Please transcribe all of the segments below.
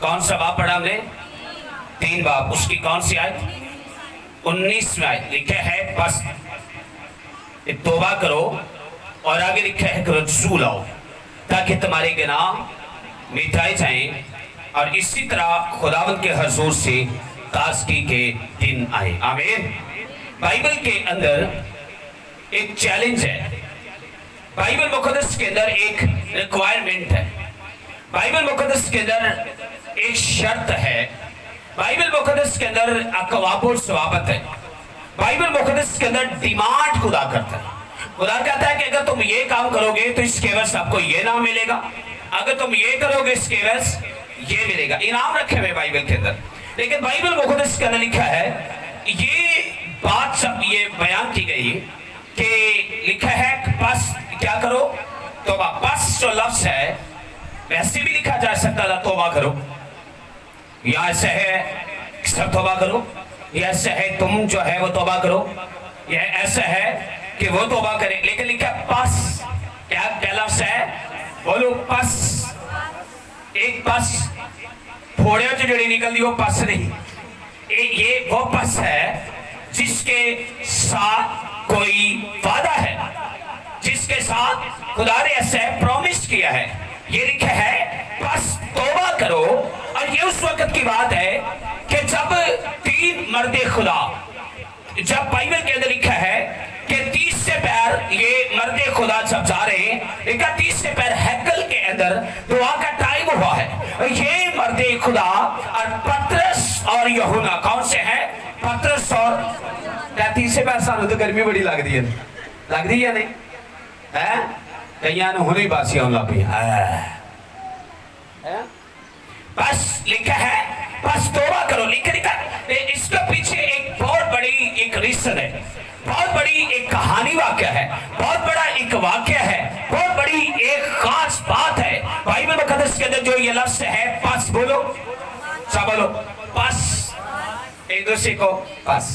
कौन सा बाब पढ़ा हमने? 3 बाब। उसकी कौन सी आयत? 19 में आयत लिखा है बस तौबा करो, और आगे लिखा है कि रज्जू लाओ ताकि तुम्हारे गुनाह मिटाए जाएं और इसी तरह खुदावंद के हुजूर से ताज़गी के दिन आए। आमीन। बाइबल के अंदर एक चैलेंज है, बाइबल मुकद्दस के अंदर एक रिक्वायरमेंट है, बाइबल मुकद्दस के अंदर एक शर्त है, बाइबल मुकद्दस के अंदर अकवाबुल सवाबत है, बाइबल मुकद्दस के अंदर डिमांड खुदा करता है। खुदा कहता है कि अगर तुम ये काम करोगे तो इसके एवज आपको ये नाम मिलेगा, अगर तुम ये करोगे इसके एवज ये मिलेगा। इनाम रखे हुए बाइबल के अंदर। लेकिन बाइबल मुकद्दस के अंदर लिखा है, ये बात सब ये बयान की गई कि लिखा है बस क्या करो? तौबा। बस जो लफ्ज है वैसे भी लिखा जा सकता था तौबा करो, या ऐसा है सब तौबा करो, या ऐसा है तुम जो है वो तौबा करो, या ऐसा है कि वो तौबा करे। लेकिन लिखा पस। क्या लफ्ज है? बोलो पस। एक पस फोड़े जो जड़ी निकल दी वो पस नहीं, ये वो पस है जिसके साथ कोई वादा है, जिसके साथ खुदा ने ऐसे प्रॉमिस किया है। ये लिखा है बस तौबा करो। और ये उस वक्त की बात है कि जब 3 मर्दे खुदा, जब बाइबल के अंदर लिखा है कि 30 से पैर ये मर्दे खुदा जब जा रहे हैं, 31 से पैर हैकल के अंदर दुआ का टाइम हुआ है। ये मर्दे खुदा और पतरस और यूहन्ना कौन से हैं? पतरस और 30 से पैर। सानू तो गर्मी बड़ी लगती है, लगती है नहीं है? कईयां ने हुने बासी आने लग पई है। बस लिखा है बस तौबा करो। लिखा इसके पीछे एक बहुत बड़ी एक रीजन है, बहुत बड़ी एक कहानी वाक्य है, बहुत बड़ा एक वाक्य है, बहुत बड़ी एक खास बात है बाइबल मुकद्दस के अंदर। जो ये लफ्ज है बस, बोलो सब बोलो बस, एक दूसरे को बस।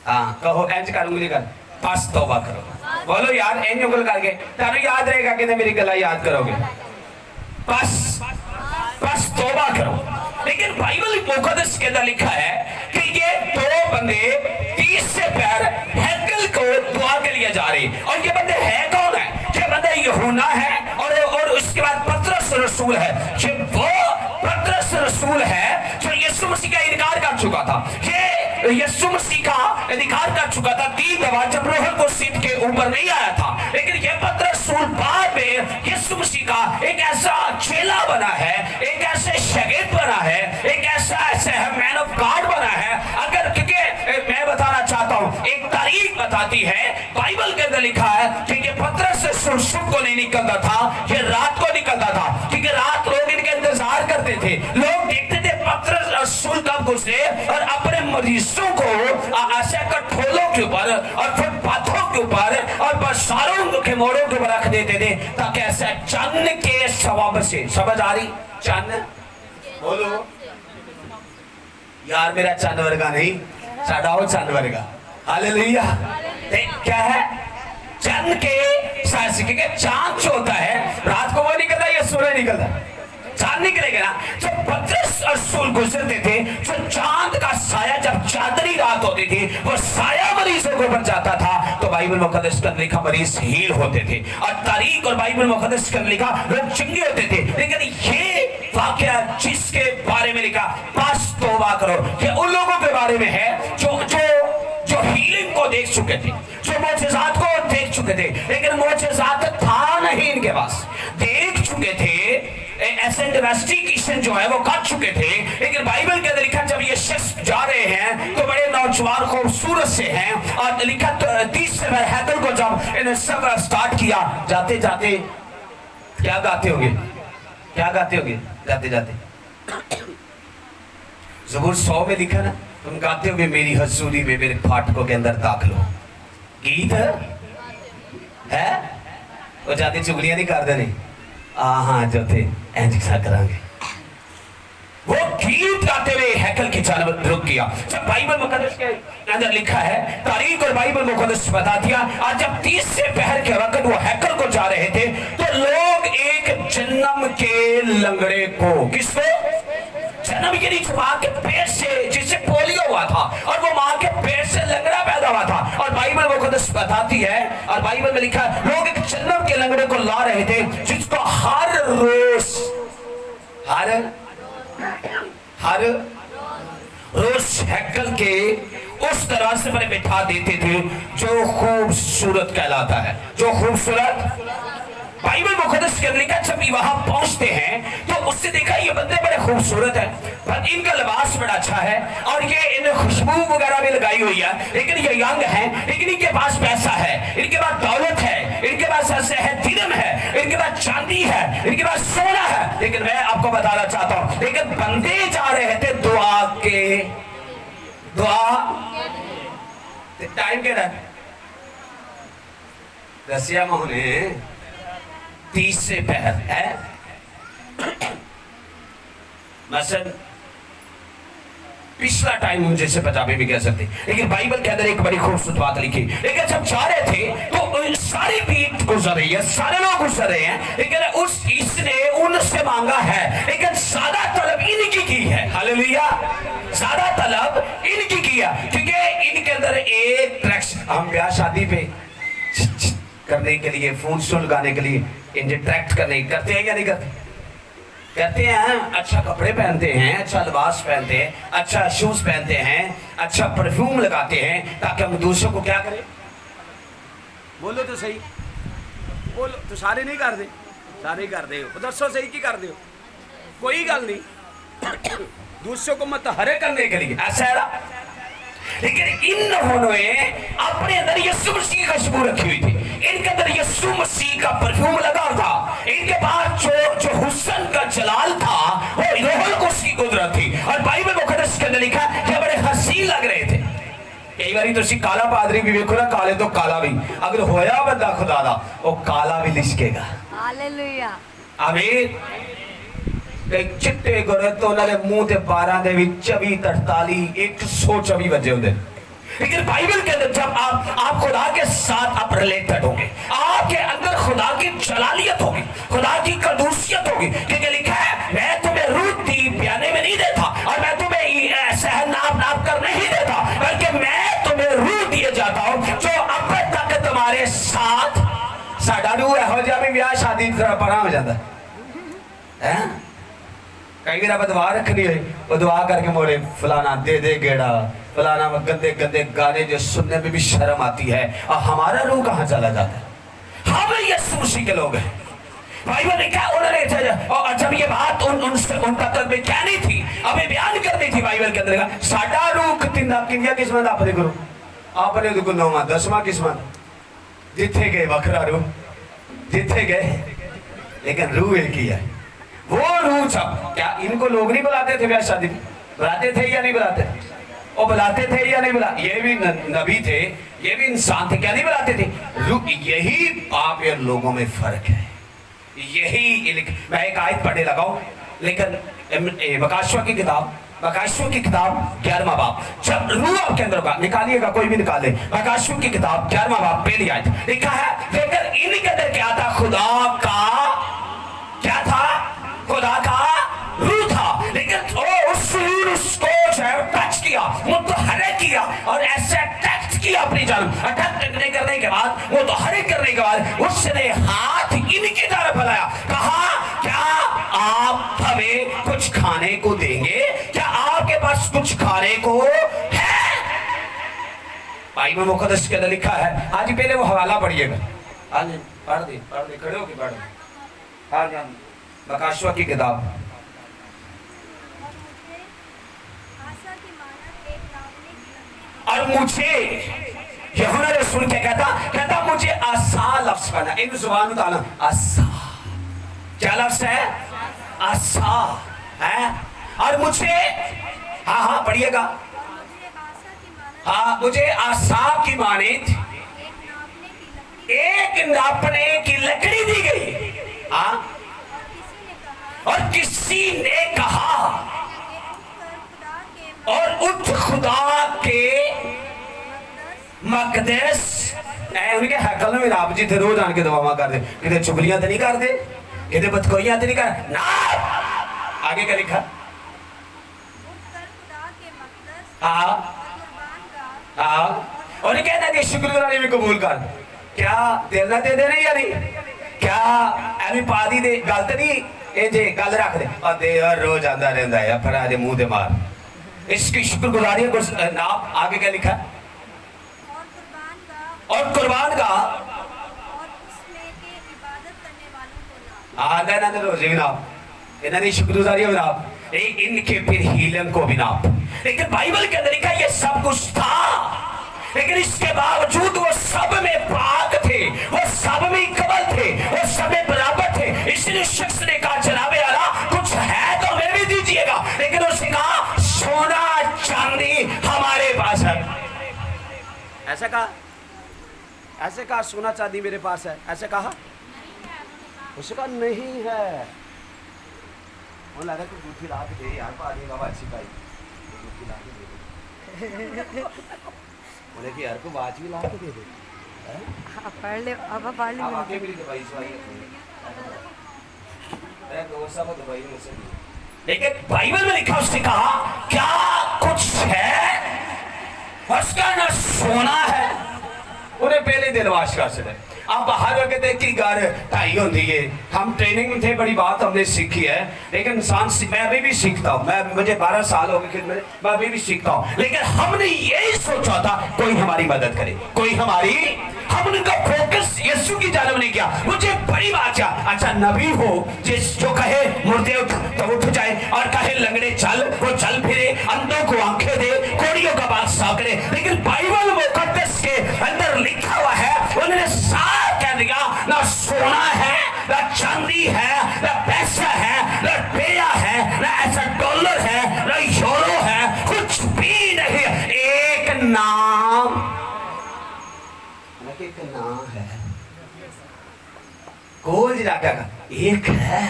हाँ कहो, एंज कर उंगली कर, बस तौबा करो। बोलो यार एंज उंगल करके तारू याद रहेगा कि मेरी गला याद करोगे। बस बस तौबा करो। लेकिन बाइबल मुकद्दस के अंदर लिखा है कि ये 2 बंदे 30 से पैर हैकल को दुआ के लिए जा रहे, और ये बंदे है कौन है? ये बंदे यूहन्ना है और उसके बाद पतरस रसूल है। ये वो पतरस रसूल है जो यीशु मसीह का इनकार कर चुका था। ये यीशु मसीह का इनकार कर चुका था 3 दफा जब रूह कुद्स के ऊपर नहीं आया था। लेकिन ये पतरस रसूल बाद में यीशु मसीह का एक ऐसा चेला बना है, एक ऐसे शागिर्द बना है, एक ऐसा मैन ऑफ गॉड बना है। अगर क्योंकि मैं बताना चाहता हूँ, एक तारीख बताती है बाइबल के अंदर लिखा है कि पतरस रसूल सुबह को नहीं निकलता था, ये रात को निकलता था, क्योंकि रात लोग इनके इंतजार करते थे। लोग देखते थे पतरस रसूल कब गुजरे, और अपने मरीजों को ऐसे कठोलों के ऊपर और फुटपाथों के ऊपर और बाजारों के मोड़ों के ऊपर रख देते थे, ताकि ऐसा चन्न के सवाब से, समझ आ रही? चन्न बोलो यार, मेरा चन्न वर्गा नहीं, साडा वो चन्न वर्गा। हालेलुया। क्या है? चन्न के साथ, क्योंकि चांद जो होता है रात को वो निकलता है या सूरज निकलता है? चांद निकलेगा ना। जब पतरस रसूल गुजरते थे, जो चांद का साया, जब चांदनी रात होती थी, वो साया मरीजों के ऊपर जाता था, तो बाइबल मुकद्दस के अंदर लिखा मरीज हील होते थे। और तारीख और बाइबल मुकद्दस के अंदर लिखा लोग चंगे होते थे। लेकिन ये वाकया जिसके बारे में लिखा बस तौबा करो, ये उन लोगों के बारे में है जो हीलिंग को देख चुके थे, जो मोजज़ात को देख चुके थे, लेकिन मोजज़ात था नहीं इनके पास। देख चुके थे, ऐसे इन्वेस्टिगेशन जो है वो कर चुके थे। लेकिन बाइबल के अंदर लिखा जब ये शख्स जा रहे हैं तो बड़े नौजवान खूबसूरत से हैं, और लिखा 30 से हैदर को जब इन्हें सब स्टार्ट किया, जाते जाते क्या गाते होंगे? क्या गाते होंगे जाते जाते? ज़बूर 100 में लिखा ना, तुम गाते होगे मेरी हजूरी में मेरे फाटकों के अंदर दाखिल हो। गीत है वो जाते चुगलियां नहीं कर देने। हाँ जो थे ऐसा करांगे, वो गीत गाते हुए हैकल की जानब रुक गया। जब बाइबल मुकद्दस के अंदर लिखा है, तारीख और बाइबल मुकद्दस बता दिया, और जब 30 से पहर के वक्त वो हैकल को जा रहे थे, तो लोग एक जन्म के लंगड़े को, किसको? जन्म यानी जो माँ के पेट से, जिसे पोलियो हुआ था और वो माँ के पेट से लंगड़ा पैदा हुआ था, और बाइबल मुकद्दस बताती है और बाइबल में लिखा है लोग एक जन्म के लंगड़े को ला रहे थे जिसको हर रोज हैकल के उस दरवाजे पर बिठा देते थे जो खूबसूरत कहलाता है, जो खूबसूरत। बाइबल मुकद्दस के अंदर लिखा जब वहां पहुंचते हैं तो उससे देखा ये बंदे बड़े खूबसूरत हैं, पर इनका लिबास बड़ा अच्छा है और ये इन्हें खुशबू वगैरह भी लगाई हुई है, लेकिन ये यंग है, लेकिन इनके पास पैसा है, इनके पास दौलत है, इनके पास ऐसे है दिरहम है, इनके पास चांदी है, इनके पास सोना है। लेकिन मैं आपको बताना चाहता हूं, लेकिन बंदे जा रहे थे टाइम के रसिया मोहने 30 से पहर है मसन पिछला टाइम मुझे से पंजाबी भी कह सकते, लेकिन बाइबल के अंदर एक बड़ी खूबसूरत बात लिखी। लेकिन जब जा रहे थे तो सारी बीत गुजर रही है, सारे लोग गुजर रहे हैं, लेकिन इसने उनसे मांगा है, लेकिन ज्यादा तलब इनकी की है। हालेलुया, ज्यादा तलब इनकी की है, क्योंकि इनके अंदर एक ट्रैक्शन, हम ब्याह शादी पे करने के लिए, फोन लगाने के लिए इंटरैक्ट करने करते हैं या नहीं करते? कहते हैं, अच्छा कपड़े पहनते हैं, अच्छा लिबास पहनते हैं, अच्छा शूज पहनते हैं, अच्छा परफ्यूम लगाते हैं, ताकि हम दूसरों को क्या करें? बोलो तो सही, बोलो तो सारे नहीं कर दे, सारे ही कर दे हो, दसो सही की कर दे हो, कोई गल नहीं, दूसरों को मतहरे करने के लिए ऐसा है। लेकिन इन्होंने अपने अंदर यीशु मसीह की खुशबू रखी हुई थी, इनके अंदर यीशु मसीह का परफ्यूम लगा था, इनके पास जो हुस्न का जलाल था वो रूहुल कुद्स की कुदरत थी। और बाइबल मुकद्दस के अंदर लिखा कि बड़े हसीन लग रहे थे। कई बार तुम काला पादरी भी देखो ना, काले तो काला भी, अगर होया बंदा खुदा दा वो काला भी लिशकेगा। हालेलुया, आमीन। चिट्टे गोरे तो उन्होंने मुंह ते 12 दे 24 43 124 बजे होंगे। लेकिन बाइबल के अंदर जब आप खुदा के साथ आप रिलेटेड होंगे, आपके अंदर खुदा की जलालियत होगी, खुदा की कदूसियत होगी, क्योंकि लिखा है मैं तुम्हें रूह दी प्याने में नहीं देता और मैं तुम्हें सहन नाप कर नहीं देता, बल्कि मैं तुम्हें रूह दिए जाता हूं जो अब तक तुम्हारे साथ। साडा रूह हो जा भी ब्याह शादी की तरह परा हो जाता है। कई बार आप दुआ रखनी है, वो दुआ करके मोड़े फलाना दे दे गेड़ा, फलाना गंदे गंदे गाने जो सुनने में भी शर्म आती है, और हमारा रूह कहाँ चला जाता है? हम यीशु मसीह के लोग हैं। बाइबल ने क्या उन्होंने, और जब ये बात उन तक में क्या नहीं थी, अभी बयान करनी थी बाइबल के अंदर, साडा रूह किन्निया किस्मत आपने करो, आपने देखो 9वां 10वां किस्मत, जिथे गए वखरा रूह, जिथे गए, लेकिन रूह एक ही है। वो रूह सब क्या इनको लोग नहीं बुलाते थे ब्याह शादी में? बुलाते थे या नहीं बुलाते? वो बुलाते थे या नहीं बुला? ये भी नबी थे, ये भी इंसान थे, क्या नहीं बुलाते थे? यही आप या लोगों में फर्क है। यही मैं एक आयत पढ़ने लगाऊं, लेकिन बकाशवा की किताब 11वां बाब, जब रूह आपके अंदर होगा, निकालिएगा कोई भी निकाले, बकाशवा की किताब 11वां बाब पहली आयत लिखा है, लेकिन इनके अंदर क्या था? खुदा का क्या था? खुदा का रूह था। लेकिन उस रूह उसको टच किया, मुतहर्रिक किया, और ऐसे टच किया अपनी जान, अटैक करने के बाद, वो तो हरिक करने के बाद उसने हाथ इनकी तरफ फैलाया, कहा क्या आप हमें कुछ खाने को देंगे? क्या आपके पास कुछ खाने को है? बाइबल मुकद्दस के अंदर लिखा है, आज पहले वो हवाला पढ़िएगा, आज पढ़ दे खड़े होके पढ़ दे, आज बकाशवा की किताब। और मुझे यूहन्ना रसूल क्या कहता मुझे आसा लफ्ज पढ़ना, इन जुबान उतारना, आसा क्या लफ्ज है? आसा है। और मुझे हाँ पढ़िएगा, हाँ मुझे आसा की मानित एक नापने की लकड़ी दी गई, हाँ, और किसी ने कहा और उठ खुदा के मकदस, उनके हैकल में आप जी थे रोज आन के दुआवां कर दे, कितने चुगलियां तो नहीं कर दे, कितने बदकोइयां तो नहीं कर ना। आगे क्या लिखा? हाँ हाँ, और कहना कि शुक्रगुजारी भी कबूल कर। क्या दिल ना दे देना या नहीं? क्या एवं पा दी दे गल तो नहीं ये जे गल रख दे और दे हर रोज आंदा रहता है फिर आज मुंह दे मार। इसकी शुक्रगुजारी को नाम आगे क्या लिखा? और कुर्बान का आधा ना रोजे भी नाप, इन्होंने शुक्रगुजारी भी नाप, इनके फिर हीलन को भी नाप। लेकिन बाइबल के अंदर लिखा ये सब कुछ था, लेकिन इसके बावजूद वो सब में पाक थे, वो सब में कबल थे, वो सब में बराबर थे। इसलिए शख्स ने कहा जनाबे आला कुछ है तो हमें भी दीजिएगा, लेकिन उसने कहा सोना चांदी हमारे पास है। ऐसा कहा, ऐसे कहा सोना चांदी मेरे पास है, ऐसे कहा? उसने कहा नहीं है। वो लगा कि गुत्थी ला के दे यार, पानी बाबा अच्छी पाई गुत्थी ला के दे दे। बोले कि यार को बाज भी ला के दे दे। पढ़ ले अब पढ़ ले। अब आके मेरी दवाई सवाई मैं दोस्त साहब दवाई मुझसे। लेकिन बाइबल में लिखा उसने कहा क्या कुछ है, उसका ना सोना है। उन्हें पहले दिलवाश कर सके आप बाहर कहते कि घर ढाई होती है। हम ट्रेनिंग में थे, बड़ी बात हमने सीखी है, लेकिन इंसान मैं अभी भी सीखता हूँ। मैं मुझे 12 साल हो गए खिदमत, मैं अभी भी सीखता हूँ। लेकिन हमने यही सोचा था कोई हमारी मदद करे, कोई हमारी, हमने का फोकस यीशु की जानब नहीं किया। मुझे बड़ी बात क्या, अच्छा नबी हो जिस जो कहे मुर्दे उठ तो उठ जाए और कहे लंगड़े चल वो चल फिरे, अंधों को आंखें दे, कोड़ियों का बात साफ करे। लेकिन बाइबल मुकद्दस के अंदर लिखा हुआ है, उन्होंने साफ कह दिया ना सोना है, ना चांदी है, ना पैसा है, ना रुपया है, ना ऐसा डॉलर है, ना यूरो है, कुछ भी नहीं। एक नाम, एक नाम है। कोई जाकर एक है।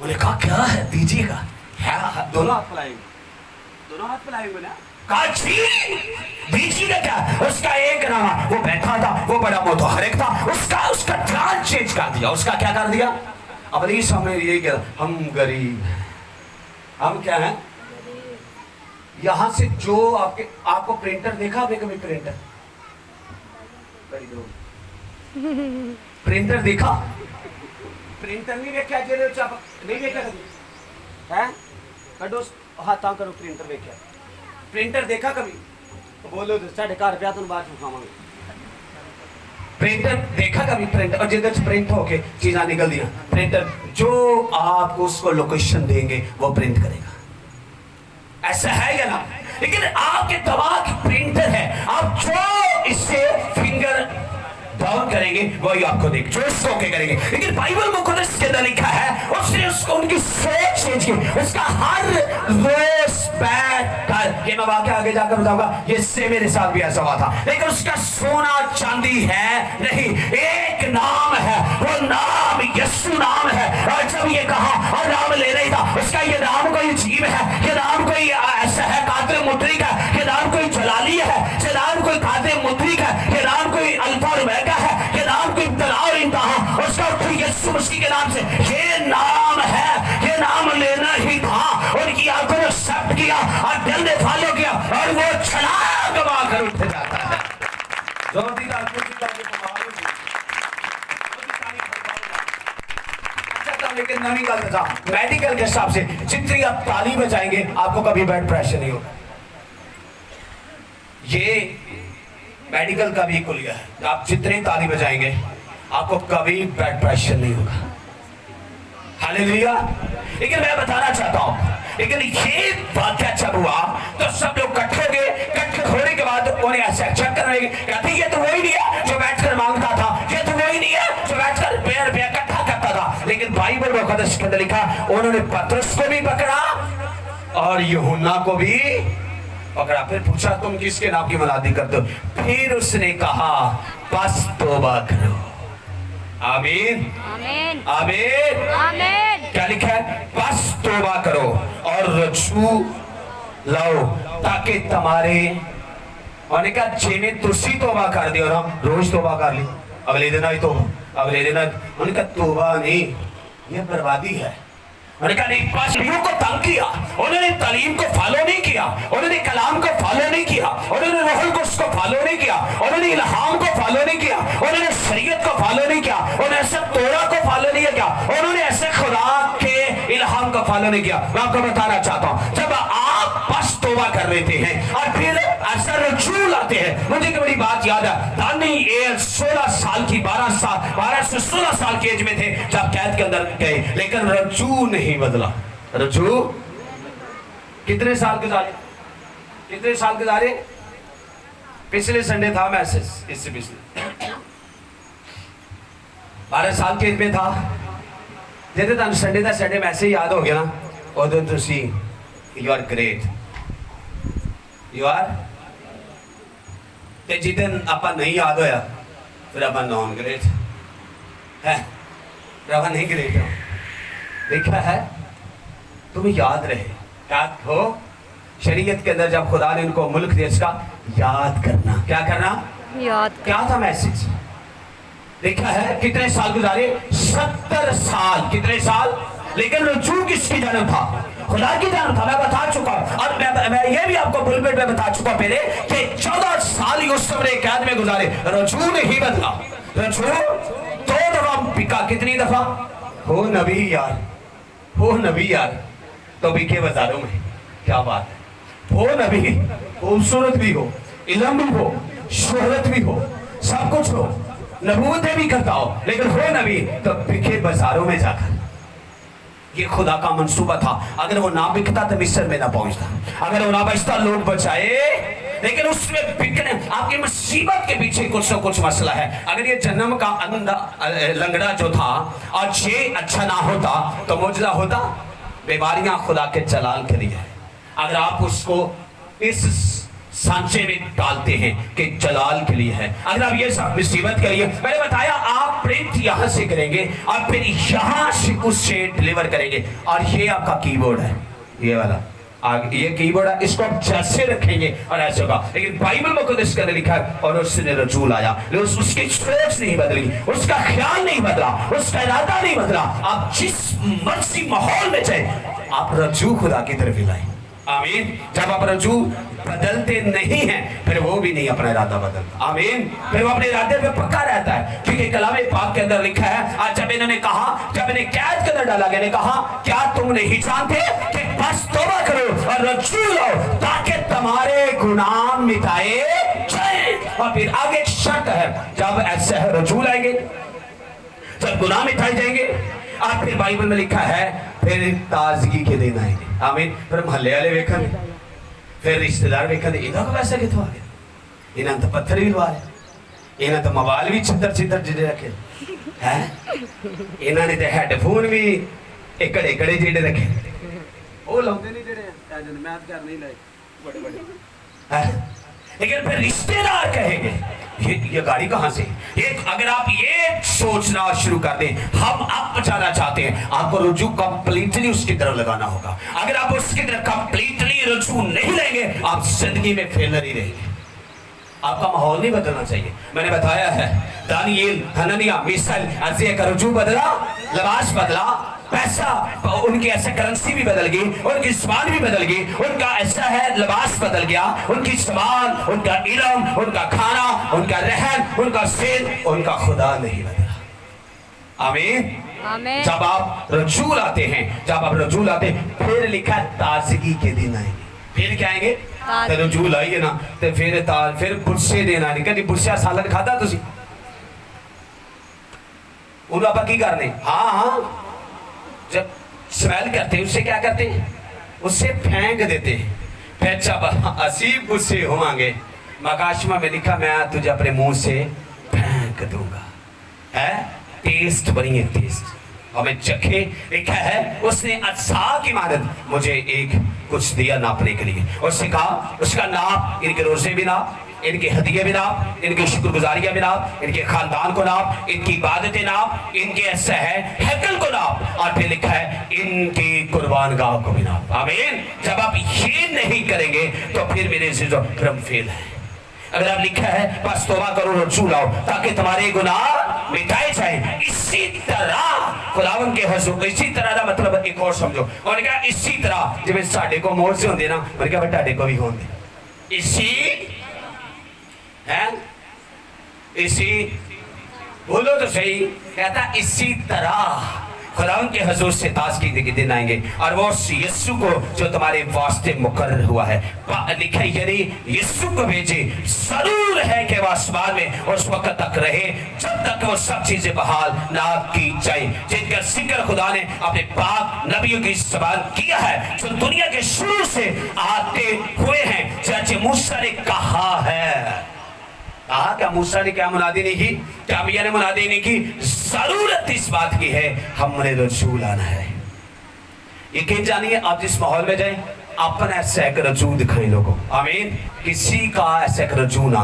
उन्हें कहा क्या है दीजिएगा। है दोनों हाथ फैलाएंगे, दोनों हाथ फैलाएंगे ना। कहा जी दीजिएगा क्या। उसका एक नाम, वो बैठा था, वो बड़ा मुतहरिक था, उसका ध्यान चेंज कर दिया। उसका क्या कर दिया? अब नहीं समझ यही क्या, हम गरीब, हम क्या हैं यहां से जो आपको प्रिंटर देखा आपने कभी? प्रिंटर देखा? प्रिंटर नहीं देखा जेरे चाप नहीं देखा कभी हैं? कड़ो हाथा करो प्रिंटर देखा, प्रिंटर देखा कभी? बोलो तो साढ़े घर रुपया तुम बाद में खावांगे। प्रिंटर देखा कभी? प्रिंटर और जिधर प्रिंट होके चीज़ां निकल दिया, प्रिंटर जो आपको उसको लोकेशन देंगे वो प्रिंट करेगा। ऐसा है या ना? लेकिन आपके दिमाग प्रिंटर है, आप जो इससे फिंगर डाउन करेंगे वही आपको देख, जो सोके करेंगे। लेकिन बाइबल मुकद्दस के अंदर लिखा है उसने उसको उनकी सोच चेंज की, उसका हर रोज बैठ कर, ये मैं वाकया आगे जाकर बताऊंगा, ये इससे मेरे साथ भी ऐसा हुआ था। लेकिन उसका सोना चांदी है नहीं, एक नाम है, वो नाम यीशु नाम है। और जब ये कहा और नाम ले रही था, उसका ये नाम कोई अजीब है, ये नाम कोई ऐसा है कातिल मुद्रिक है, ये नाम कोई जलाली है, ये नाम कोई कातिल मुद्रिक है, ये नाम कोई अल्फा और ओमेगा है, ये नाम कोई इब्तिदा और इंतहा। उसका यीशु मसीह के नाम से ये नाम है, ये नाम लेना ही था। उनकी आंखों ने एक्सेप्ट किया और दिल ने फॉलो किया और वो छलांग मारकर उठ जाता है। लेकिन नवी गल था मेडिकल के हिसाब से जितनी आप ताली बजाएंगे आपको कभी ब्लड प्रेशर नहीं होगा। ये मेडिकल का भी खुल गया है, आप जितनी ताली बजाएंगे आपको कभी ब्लड प्रेशर नहीं होगा। हालेलुया। लेकिन मैं बताना चाहता हूं, लेकिन ये वाक्या जब हुआ तो सब लोग इकट्ठे हो गए। इकट्ठे होने के बाद उन्हें ऐसा चेक करने लगे, कहते ये तो वही नहीं है जो बैठकर मांगता था, ये तो वही नहीं है जो बैठकर रुपया इकट्ठा करता था। लेकिन बाइबल मुकद्दस के अंदर लिखा उन्होंने पतरस को भी पकड़ा और यूहन्ना को भी पकड़ा। फिर पूछा तुम किसके नाम की मुनादी करते हो? फिर उसने कहा बस तौबा करो। आमीन आमीन आमीन आमीन। क्या लिखा है? बस तौबा करो और रजू लाओ ताकि तुम्हारे उन्होंने कहा जिन्हें तुसी तौबा कर दी और हम रोज तौबा कर ली, अगले दिन आई तौबा, अगले दिन उन्होंने कहा तौबा नहीं, ये बर्बादी है। उन्होंने कहा नहीं, पाशरियों को तंग किया, उन्होंने तालीम को फॉलो नहीं किया, उन्होंने कलाम को फॉलो नहीं किया, उन्होंने रूहुल कुद्स को फॉलो नहीं किया, उन्होंने इल्हाम को फॉलो नहीं किया, उन्होंने शरीयत को फॉलो नहीं किया, उन्होंने ऐसे तोरा को फॉलो नहीं किया, उन्होंने ऐसे खुदा के इल्हाम को फॉलो नहीं किया। मैं आपको बताना चाहता हूँ, जब आप बस तौबा कर लेते हैं और फिर ऐसा रजू लाते हैं। मुझे एक बड़ी बात याद है, दानिएल 16 साल की 12 से 16 साल की एज में थे जब कैद के अंदर गए, लेकिन रजू नहीं बदला। रजू कितने साल गुजारे, कितने साल गुजारे? पिछले संडे था मैसेज, इससे पिछले 12 साल की एज में था। जिसे तुम संडे का संडे मैसेज याद हो गया ना, उदो तुसी you are great, you are. ते जिदन आपा नहीं याद होया फिर आपा नॉन ग्रेट है, फिर आपा नहीं ग्रेट हो। देखा है, तुम्हें याद रहे, याद हो। शरीयत के अंदर जब खुदा ने उनको मुल्क दिया, इसका याद करना। क्या करना? याद क्या था मैसेज? देखा है कितने साल गुजारे? 70 साल। कितने साल? लेकिन रजू किसकी जानब था? खुदा की जानब था। मैं बता चुका, और मैं ये भी आपको बुलपेट में बता चुका पहले कि 14 साल ही उस समय कैद में गुजारे, रजू नहीं बदला। रजू 2 दफा बिका। कितनी दफा? हो नबी यार, हो नबी यार, तो बिके बाजारों में। क्या बात है, हो नबी, खूबसूरत भी हो, इल्म भी हो, शोहरत भी हो, सब कुछ हो, नबूवतें भी करता हो, लेकिन हो नबी तो बिके बाजारों में जाकर। ये खुदा का मंसूबा था। अगर वो ना बिकता तो मिस्र में ना पहुंचता, अगर वो ना बचता लोग बचाए, लेकिन उसमें बिकने, आपकी मुसीबत के पीछे कुछ ना कुछ मसला है। अगर ये जन्म का लंगड़ा जो था और ये अच्छा ना होता तो मौजूदा होता। बीमारियां खुदा के जलाल के लिए है। अगर आप उसको इस सांचे में डालते हैं कि जलाल के लिए है, अगर आप ये सब मुसीबत के लिए, मैंने बताया आप प्रिंट यहां से करेंगे और फिर यहां से उससे डिलीवर करेंगे। और ये आपका कीबोर्ड है, ये वाला आगे ये कीबोर्ड है, इसको आप जैसे रखेंगे और ऐसे होगा। लेकिन बाइबल में खुद इसके अंदर लिखा है और उसने रजूल आया, लेकिन उसकी सोच नहीं बदली, उसका ख्याल नहीं बदला, उसका इरादा नहीं बदला। आप जिस मर्जी माहौल में चाहे आप रजू खुदा की तरफ लाए। आमीन। जब आप रजू बदलते नहीं हैं फिर वो भी नहीं अपना इरादा बदलता। आमीन। फिर वो अपने इरादे पे पक्का रहता है, क्योंकि कलाम पाक के अंदर लिखा है, आज जब इन्होंने कहा, जब इन्हें कैद के अंदर डाला गया, कहा क्या तुम नहीं जानते कि बस तौबा करो और रजू लाओ ताकि तुम्हारे गुनाह मिटाए जाए। और फिर आगे एक शर्त है, जब ऐसे है रजू लाएंगे, जब गुनाह मिटाए जाएंगे, और फिर बाइबल में लिखा है फिर ताजगी के दिन आएंगे। आमीन। फिर महल्ले वाले वेखन, फिर रिश्तेदार वेखन, इन्हों को पैसा कितों आ गया, इन्होंने तो पत्थर भी लवा लिया, इन्होंने तो मोबाइल भी छितर छितर जिड़े रखे हैं, इन्होंने तो हेडफोन भी एकड़े एकड़े जिड़े रखे, वो लाउंदे नहीं जिड़े मैं कर नहीं लाए बड़े बड़े। लेकिन फिर रिश्तेदार कहेंगे ये गाड़ी कहां से? ये अगर आप ये सोचना शुरू कर दें, हम आप बचाना चाहते हैं, आपको रुजू कंप्लीटली उसकी तरफ लगाना होगा। अगर आप उसकी तरफ कंप्लीटली रुजू नहीं लेंगे, आप जिंदगी में फेलर ही रहेंगे। आपका माहौल नहीं बदलना चाहिए। मैंने बताया है, दानिएल, हननिया, मिसाइल, अज़िया का रुजू बदला, लिबास बदला, पैसा, उनकी ऐसा करेंसी भी बदल गई, उनकी ज़बान भी बदल गई, उनका ऐसा है लिबास बदल गया, उनकी ज़बान, उनका इल्म, उनका खाना, उनका रहन, उनका सेल, उनका खुदा नहीं बदला। आमीन। आमीन। जब आप रजूल आते हैं, जब आप रजूल आते हैं, फिर लिखा ताजगी के दिन आएंगे। फिर क्या आएंगे? तो रजूल आइए ना, तो फिर बुरसे देना नहीं, कभी बुरसा सालन खाता तुसी उन्होंने आप की करने? हाँ, जब स्मेल करते हैं उससे क्या करते हैं? उससे फेंक देते हैं। फिर जब असीब गुस्से होंगे, मकाशमा में लिखा मैं तुझे अपने मुंह से फेंक दूंगा। है टेस्ट बनी है, टेस्ट हमें चखे। लिखा है उसने अज्जा की मानद मुझे एक कुछ दिया नापने के लिए, उसने कहा उसका नाप, इनके रोजे भी नाप, इनके हदिये भी नाप, इनकी शुक्रगुजारियां भी नाप, इनके खानदान को नाप, इनकी इबादतें नाप, इनके ऐसा है हैकल को नाप, और फिर लिखा है इनकी कुर्बान गाह को भी नाप। आमीन। जब आप ये नहीं करेंगे तो फिर मेरे से जो क्रम फेल है। अगर आप लिखा है बस तौबा करो रजू लाओ ताकि तुम्हारे गुनाह मिटाए जाए, इसी तरह खुदावन के हुजूर, इसी तरह का मतलब एक और समझो, उन्होंने कहा इसी तरह जिवें साडे को मोजे होंदे ना, उन्होंने कहा तुहाडे को भी होंदे, इसी है, इसी, बोलो तो सही, कहता इसी तरह खुदावन के हुजूर से ताज़गी के दिन आएंगे और वो यीशु को जो तुम्हारे वास्ते मुकर्रर हुआ है, लिखे यदि यीशु को भेजे, जरूर है कि वो आसमान में उस वक्त तक रहे जब तक वो सब चीजें बहाल ना की जाए, जिनका जिक्र खुदा ने अपने पाक नबियों की ज़बान किया है, जो दुनिया के शुरू से आते हुए हैं। जैसे मूसा ने कहा है, कहा क्या मूसा ने क्या मुनादी नहीं की, क्या मियाँ ने मुनादी नहीं की, जरूरत इस बात की है हमने रसूल आना है। यकीन जानिए आप जिस माहौल में जाए अपना ऐसा एक रजू दिखाएं लोगों, आमीन, किसी का ऐसा एक रजू ना।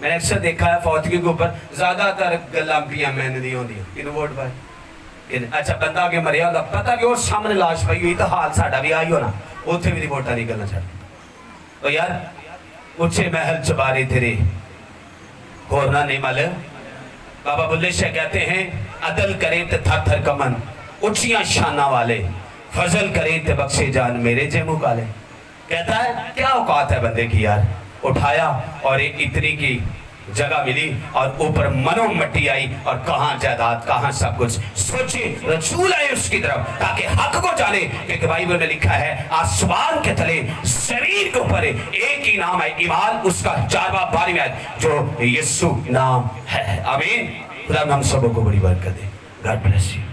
मैंने अक्सर देखा है फौतगी के ऊपर ज्यादातर गलाम्पियां मैंने नहीं होंगी इन वोट पाए, अच्छा बंदा आगे मरिया होगा, पता कि वो सामने लाश पई हुई तो हाल साडा भी आई होना, उत्थे भी वोटा निकलना चाहिए। तो यार उच्चे महल चबारे तेरे होरना नहीं माल, बाबा बुल्ले शाह कहते हैं अदल करे तो थर थर कमन, ऊंचियां शाना वाले, फजल करे तो बख्शे जान मेरे जे मुकाले। कहता है क्या औकात है बंदे की यार, उठाया और एक इतनी की जगह मिली और ऊपर मनो मट्टी आई और कहाँ जायदाद कहाँ सब कुछ, सोचे रसूल आए उसकी तरफ ताकि हक को जाने, क्योंकि बाइबल में लिखा है आसमान के तले शरीर के ऊपर एक ही नाम है, ईमान उसका 4वां 12वां आयत जो यीशु नाम है। आमीन। खुदा हम सबको बड़ी बरकत दे। God bless you.